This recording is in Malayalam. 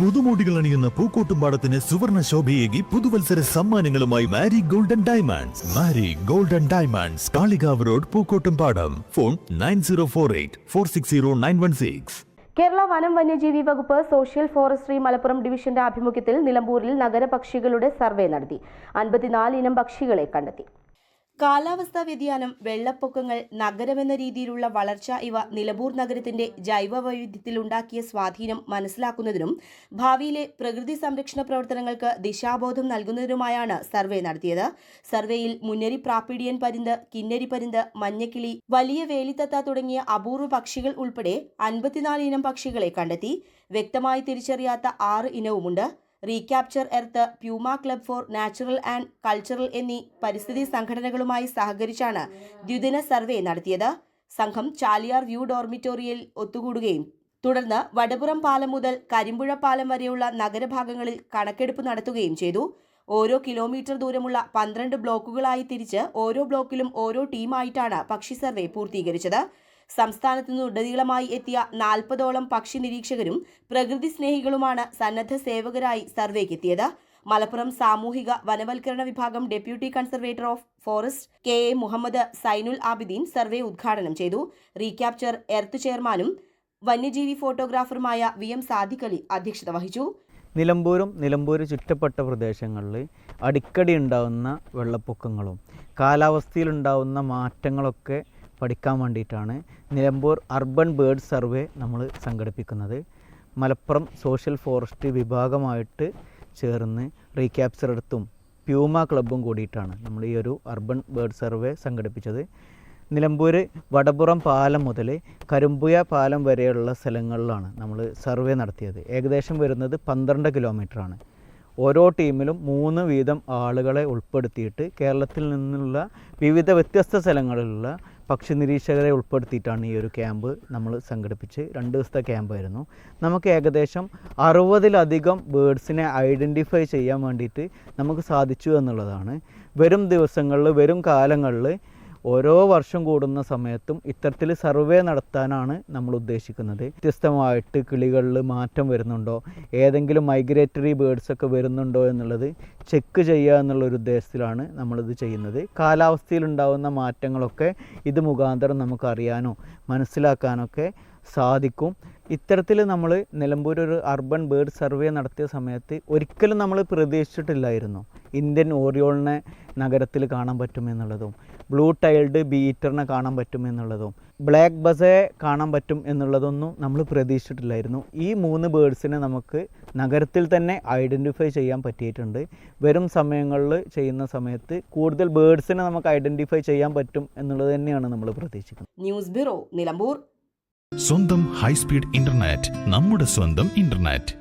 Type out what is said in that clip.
പുതുമോടികൾ അണിയുന്ന പൂക്കോട്ടുംപാടത്തിന് സുവർണ ശോഭയേകി പുതുവത്സര സമ്മാനങ്ങളുമായി Mari golden diamonds. Mari golden diamonds, Kalikavu road, Pookkottumpadam. Phone 9048460916. Kerala വനം വന്യജീവി വകുപ്പ് സോഷ്യൽ ഫോറസ്ട്രി മലപ്പുറം ഡിവിഷന്റെ ആഭിമുഖ്യത്തിൽ നിലമ്പൂരിൽ നഗരപക്ഷികളുടെ സർവേ നടത്തി. 54 ഇനം പക്ഷികളെ കണ്ടെത്തി. കാലാവസ്ഥാ വ്യതിയാനം, വെള്ളപ്പൊക്കങ്ങൾ, നഗരമെന്ന രീതിയിലുള്ള വളർച്ച ഇവ നിലമ്പൂർ നഗരത്തിന്റെ ജൈവ വൈവിധ്യത്തിലുണ്ടാക്കിയ സ്വാധീനം മനസ്സിലാക്കുന്നതിനും ഭാവിയിലെ പ്രകൃതി സംരക്ഷണ പ്രവർത്തനങ്ങൾക്ക് ദിശാബോധം നൽകുന്നതിനുമായാണ് സർവേ നടത്തിയത്. സർവേയിൽ മുന്നരി പ്രാപ്പിടിയൻ പരുന്ത്, കിന്നരി പരുന്ത്, മഞ്ഞക്കിളി, വലിയ വേലിത്തത്ത തുടങ്ങിയ അപൂർവ പക്ഷികൾ ഉൾപ്പെടെ 54 ഇനം പക്ഷികളെ കണ്ടെത്തി. വ്യക്തമായി തിരിച്ചറിയാത്ത 6 ഇനവുമുണ്ട്. Recapture earth, puma club for natural and cultural എന്നീ പരിസ്ഥിതി സംഘടനകളുമായി സഹകരിച്ചാണ് ദ്വിദിന സർവേ നടത്തിയത്. സംഘം ചാലിയാർ വ്യൂ ഡോർമിറ്റോറിയൽ ഒത്തുകൂടുകയും തുടർന്ന് വടപുറം പാലം മുതൽ കരിമ്പുഴ പാലം വരെയുള്ള നഗരഭാഗങ്ങളിൽ കണക്കെടുപ്പ് നടത്തുകയും ചെയ്തു. ഓരോ കിലോമീറ്റർ ദൂരമുള്ള 12 ബ്ലോക്കുകളായി തിരിച്ച് ഓരോ ബ്ലോക്കിലും ഓരോ ടീമായിട്ടാണ് പക്ഷി സർവേ പൂർത്തീകരിച്ചത്. സംസ്ഥാനത്തു നിന്നുടനീളമായി എത്തിയ 40ഓളം പക്ഷി നിരീക്ഷകരും പ്രകൃതി സ്നേഹികളുമാണ് സന്നദ്ധ സേവകരായി സർവേക്കെത്തിയത്. മലപ്പുറം സാമൂഹിക വനവൽക്കരണ വിഭാഗം deputy conservator of forest KA Muhammad Sainul Abideen survey ഉദ്ഘാടനം ചെയ്തു. റീക്യാപ്ചർ എർത്ത് ചെയർമാനും വന്യജീവി ഫോട്ടോഗ്രാഫറുമായ VM സാദിഖ് അലി അധ്യക്ഷത വഹിച്ചു. നിലമ്പൂർ ചുറ്റപ്പെട്ട പ്രദേശങ്ങളിൽ അടിക്കടി ഉണ്ടാകുന്ന വെള്ളപ്പൊക്കങ്ങളും കാലാവസ്ഥയിലുണ്ടാകുന്ന മാറ്റങ്ങളൊക്കെ പഠിക്കാൻ വേണ്ടിയിട്ടാണ് നിലമ്പൂർ അർബൻ ബേർഡ് സർവേ നമ്മൾ സംഘടിപ്പിക്കുന്നത്. മലപ്പുറം സോഷ്യൽ ഫോറസ്ട്രി വിഭാഗമായിട്ട് ചേർന്ന് റീക്യാപ്ചർ എടുത്തും പ്യൂമ ക്ലബ്ബും കൂടിയിട്ടാണ് നമ്മൾ ഈ ഒരു അർബൻ ബേർഡ് സർവേ സംഘടിപ്പിച്ചത്. നിലമ്പൂർ വടപുറം പാലം മുതൽ കരിമ്പുഴ പാലം വരെയുള്ള സ്ഥലങ്ങളിലാണ് നമ്മൾ സർവേ നടത്തിയത്. ഏകദേശം വരുന്നത് 12 കിലോമീറ്ററാണ്. ഓരോ ടീമിലും 3 വീതം ആളുകളെ ഉൾപ്പെടുത്തിയിട്ട് കേരളത്തിൽ നിന്നുള്ള വിവിധ വ്യത്യസ്ത സ്ഥലങ്ങളിലുള്ള പക്ഷി നിരീക്ഷകരെ ഉൾപ്പെടുത്തിയിട്ടാണ് ഈ ഒരു ക്യാമ്പ് നമ്മൾ സംഘടിപ്പിച്ച് 2 ദിവസത്തെ ക്യാമ്പായിരുന്നു. നമുക്ക് ഏകദേശം 60-ലധികം ബേഡ്സിനെ ഐഡൻറ്റിഫൈ ചെയ്യാൻ വേണ്ടിയിട്ട് നമുക്ക് സാധിച്ചു എന്നുള്ളതാണ്. വരും ദിവസങ്ങളിൽ, വരും കാലങ്ങളിൽ ഓരോ വർഷം കൂടുന്ന സമയത്തും ഇത്തരത്തിൽ സർവേ നടത്താനാണ് നമ്മൾ ഉദ്ദേശിക്കുന്നത്. വ്യത്യസ്തമായിട്ട് കിളികളിൽ മാറ്റം വരുന്നുണ്ടോ, ഏതെങ്കിലും മൈഗ്രേറ്ററി ബേഡ്സൊക്കെ വരുന്നുണ്ടോ എന്നുള്ളത് ചെക്ക് ചെയ്യുക എന്നുള്ളൊരു ഉദ്ദേശത്തിലാണ് നമ്മളിത് ചെയ്യുന്നത്. കാലാവസ്ഥയിലുണ്ടാകുന്ന മാറ്റങ്ങളൊക്കെ ഇത് മുഖാന്തരം നമുക്ക് അറിയാനോ മനസ്സിലാക്കാനൊക്കെ സാധിക്കും. ഇത്തരത്തിൽ നമ്മൾ നിലമ്പൂർ ഒരു അർബൻ ബേർഡ് സർവേ നടത്തിയ സമയത്ത് ഒരിക്കലും നമ്മൾ പ്രതീക്ഷിച്ചിട്ടില്ലായിരുന്നു ഇന്ത്യൻ ഓറിയോളിനെ നഗരത്തിൽ കാണാൻ പറ്റുമെന്നുള്ളതും ബ്ലൂ ടൈൽഡ് ബീറ്ററിനെ കാണാൻ പറ്റുമെന്നുള്ളതും ബ്ലാക്ക് ബസയെ കാണാൻ പറ്റും എന്നുള്ളതൊന്നും നമ്മൾ പ്രതീക്ഷിച്ചിട്ടില്ലായിരുന്നു. ഈ 3 ബേഡ്സിനെ നമുക്ക് നഗരത്തിൽ തന്നെ ഐഡൻറ്റിഫൈ ചെയ്യാൻ പറ്റിയിട്ടുണ്ട്. വരും സമയങ്ങളിൽ ചെയ്യുന്ന സമയത്ത് കൂടുതൽ ബേഡ്സിനെ നമുക്ക് ഐഡൻറ്റിഫൈ ചെയ്യാൻ പറ്റും എന്നുള്ളത് തന്നെയാണ് നമ്മൾ പ്രതീക്ഷിക്കുന്നത്. News bureau, Nilambur. സ്വന്തം ഹൈസ്പീഡ് ഇന്റർനെറ്റ്, നമ്മുടെ സ്വന്തം ഇന്റർനെറ്റ്.